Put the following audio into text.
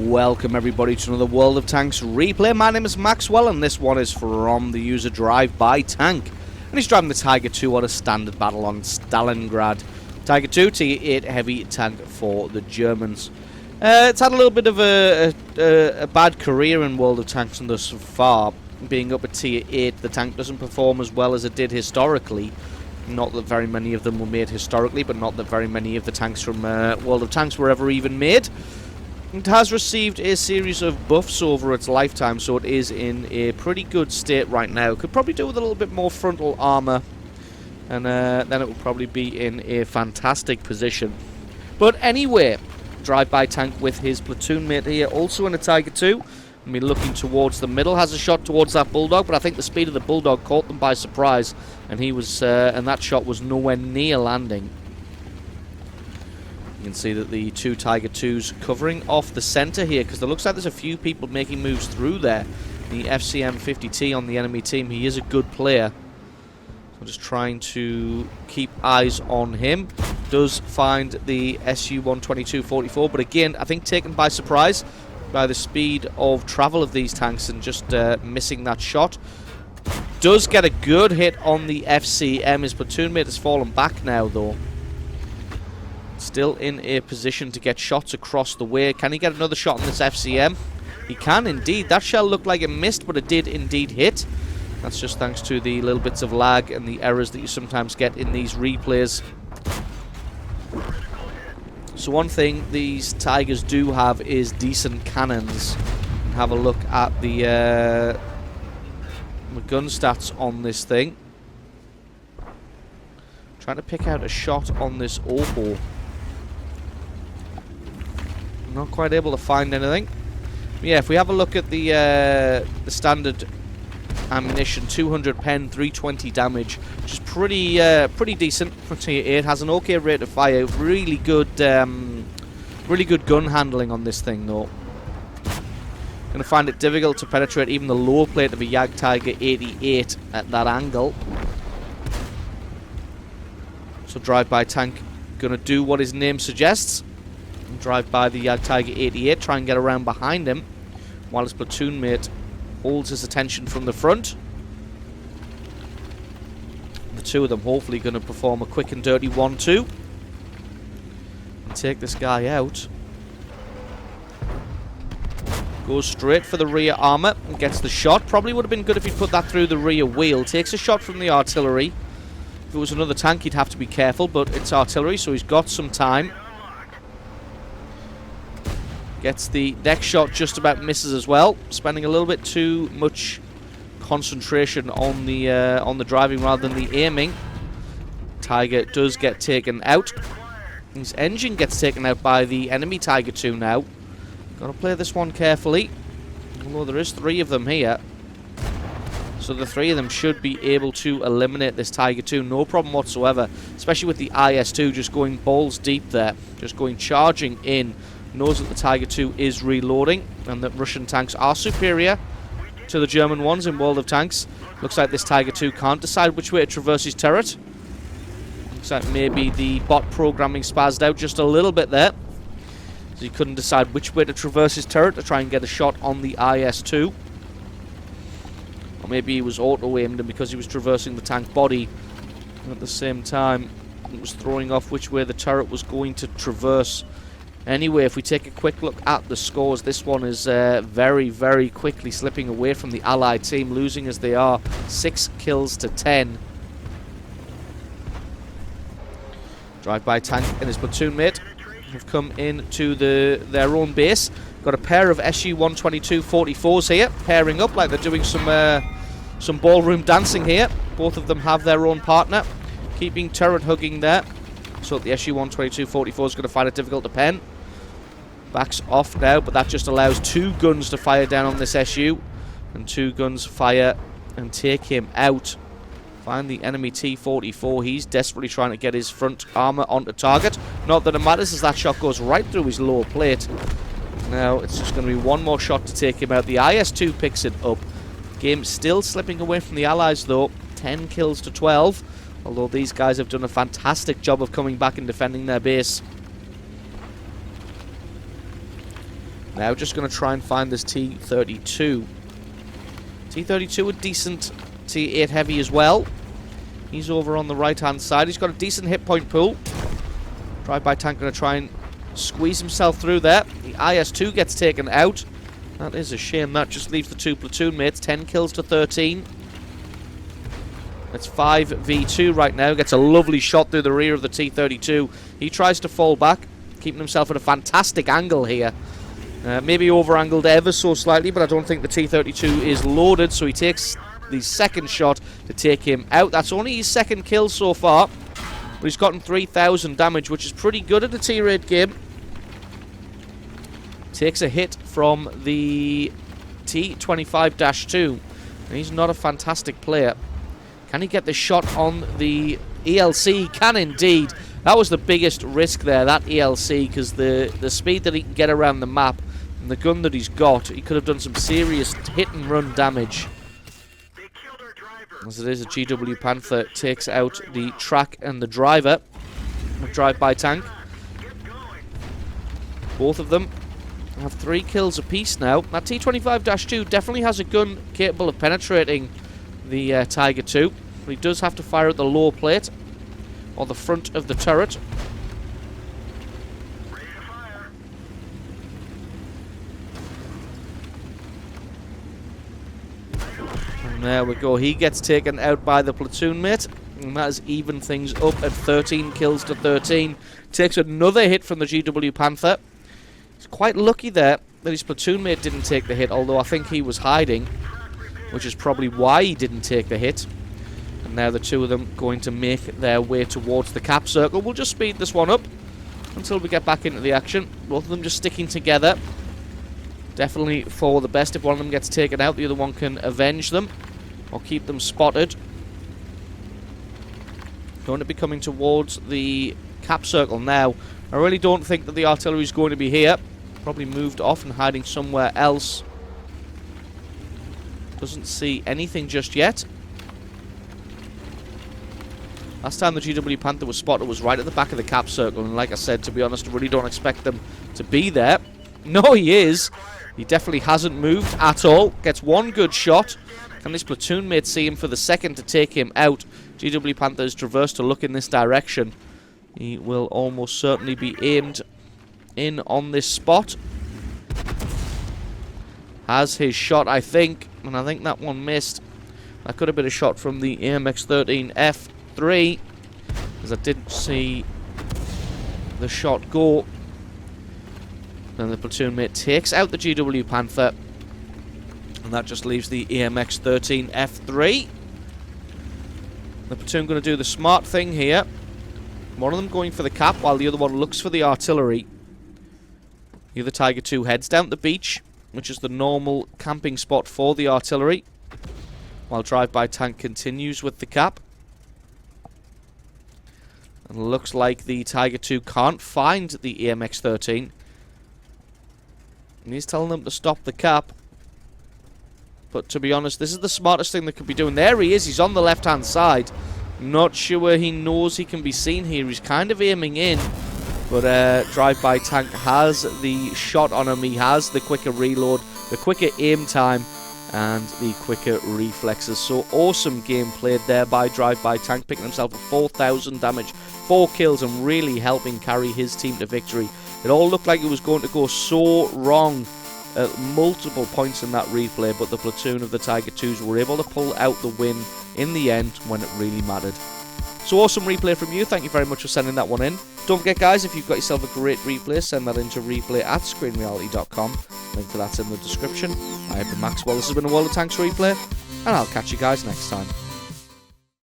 Welcome everybody to another World of Tanks replay. My name is Maxwell and this one is from the user Drive-By Tank. And he's driving the Tiger 2 on a standard battle on Stalingrad. Tiger 2, T8 heavy tank for the Germans. It's had a little bit of a bad career in World of Tanks thus far. Being up at tier 8, the tank doesn't perform as well as it did historically. Not that very many of them were made historically, but not that very many of the tanks from World of Tanks were ever even made. It has received a series of buffs over its lifetime, so it is in a pretty good state right now. Could probably do with a little bit more frontal armor, and then it will probably be in a fantastic position. But anyway, Drive-By Tank with his platoon mate here, also in a Tiger 2. I mean, looking towards the middle, has a shot towards that Bulldog, but I think the speed of the Bulldog caught them by surprise, and he was, and that shot was nowhere near landing. You can see that the two Tiger 2s covering off the center here, because it looks like there's a few people making moves through there. The FCM 50T on the enemy team, he is a good player. So just trying to keep eyes on him. Does find the SU-122-44, but again, I think taken by surprise by the speed of travel of these tanks and just missing that shot. Does get a good hit on the FCM. His platoon mate has fallen back now, though. Still in a position to get shots across the way. Can he get another shot on this FCM? He can indeed. That shell looked like it missed, but it did indeed hit. That's just thanks to the little bits of lag and the errors that you sometimes get in these replays. So one thing these Tigers do have is decent cannons. Have a look at the gun stats on this thing. Trying to pick out a shot on this Opal. Not quite able to find anything. But yeah, if we have a look at the standard ammunition, 200 pen, 320 damage, which is pretty decent for tier 8. Has an okay rate of fire. Really good gun handling on this thing, though. Gonna find it difficult to penetrate even the lower plate of a Yag Tiger 88 at that angle. So Drive-By Tank gonna do what his name suggests. Drive by the Yag Tiger 88, try and get around behind him, while his platoon mate holds his attention from the front. The two of them hopefully going to perform a quick and dirty 1-2 and take this guy out. Goes straight for the rear armor and gets the shot. Probably would have been good if he'd put that through the rear wheel. Takes a shot from the artillery. If it was another tank, he'd have to be careful, but it's artillery, so he's got some time. Gets the next shot, just about misses as well. Spending a little bit too much concentration on the driving rather than the aiming. Tiger does get taken out. His engine gets taken out by the enemy Tiger 2 now. Gotta play this one carefully. Although there is 3 of them here. So the 3 of them should be able to eliminate this Tiger 2, no problem whatsoever. Especially with the IS-2 just going balls deep there. Just going charging in. Knows that the Tiger 2 is reloading and that Russian tanks are superior to the German ones in World of Tanks. Looks like this Tiger 2 can't decide which way to traverse his turret. Looks like maybe the bot programming spazzed out just a little bit there. So he couldn't decide which way to traverse his turret to try and get a shot on the IS-2. Or maybe he was auto-aimed, and because he was traversing the tank body at the same time, it was throwing off which way the turret was going to traverse. Anyway, if we take a quick look at the scores, this one is very, very quickly slipping away from the Allied team, losing as they are 6 kills to 10. Drive-By Tank and his platoon mate have come into their own base. Got a pair of SU-122-44s here, pairing up like they're doing some ballroom dancing here. Both of them have their own partner, keeping turret hugging there. So the SU-122-44 is going to find it difficult to pen. Backs off now, but that just allows 2 guns to fire down on this SU. And 2 guns fire and take him out. Find the enemy T-44. He's desperately trying to get his front armor onto target. Not that it matters, as that shot goes right through his lower plate. Now it's just going to be one more shot to take him out. The IS-2 picks it up. Game still slipping away from the Allies, though. 10 kills to 12. Although these guys have done a fantastic job of coming back and defending their base. Now just going to try and find this T-32. T-32 a decent T-8 heavy as well. He's over on the right-hand side. He's got a decent hit point pool. Drive-by tank going to try and squeeze himself through there. The IS-2 gets taken out. That is a shame. That just leaves the 2 platoon mates. 10 kills to 13. It's 5v2 right now. Gets a lovely shot through the rear of the T-32. He tries to fall back, keeping himself at a fantastic angle here. Maybe over-angled ever so slightly, but I don't think the T-32 is loaded, so he takes the second shot to take him out. That's only his second kill so far, but he's gotten 3,000 damage, which is pretty good at a T-raid game. Takes a hit from the T-25-2, and he's not a fantastic player. Can he get the shot on the ELC? Can indeed. That was the biggest risk there, that ELC, because the speed that he can get around the map and the gun that he's got, he could have done some serious hit-and-run damage. As it is, a GW Panther takes out the track and the driver. Drive-by tank. Both of them have 3 kills apiece now. That T-25-2 definitely has a gun capable of penetrating the Tiger II, but he does have to fire at the lower plate or the front of the turret. And there we go. He gets taken out by the platoon mate, and that has evened things up at 13 kills to 13. Takes another hit from the GW Panther. He's quite lucky there that his platoon mate didn't take the hit, although I think he was hiding, which is probably why he didn't take the hit. And now the two of them going to make their way towards the cap circle. We'll just speed this one up until we get back into the action. Both of them just sticking together. Definitely for the best. If one of them gets taken out, the other one can avenge them or keep them spotted. Going to be coming towards the cap circle now. I really don't think that the artillery is going to be here. Probably moved off and hiding somewhere else. Doesn't see anything just yet. Last time the GW Panther was spotted was right at the back of the cap circle, and like I said, to be honest, I really don't expect them to be there. No, he is. He definitely hasn't moved at all. Gets one good shot. Can this platoon mate see him for the second to take him out? GW Panther has traversed to look in this direction. He will almost certainly be aimed in on this spot. Has his shot, I think, and I think that one missed. That could have been a shot from the AMX-13F3, as I didn't see the shot go. Then the platoon mate takes out the GW Panther, and that just leaves the AMX-13F3. The platoon going to do the smart thing here. One of them going for the cap while the other one looks for the artillery. The other Tiger II heads down the beach, which is the normal camping spot for the artillery, while drive-by tank continues with the cap. And it looks like the Tiger II can't find the AMX-13. And he's telling them to stop the cap. But to be honest, this is the smartest thing they could be doing. There he is. He's on the left-hand side. Not sure he knows he can be seen here. He's kind of aiming in. But drive-by tank has the shot on him. He has the quicker reload, the quicker aim time, and the quicker reflexes. So awesome game played there by drive-by tank, picking himself a 4,000 damage, 4 kills, and really helping carry his team to victory. It all looked like it was going to go so wrong at multiple points in that replay, but the platoon of the Tiger IIs were able to pull out the win in the end when it really mattered. So awesome replay from you. Thank you very much for sending that one in. Don't forget, guys, if you've got yourself a great replay, send that into replay@screenreality.com. Link to that's in the description. I have been Max Wallace. This has been a World of Tanks replay, and I'll catch you guys next time.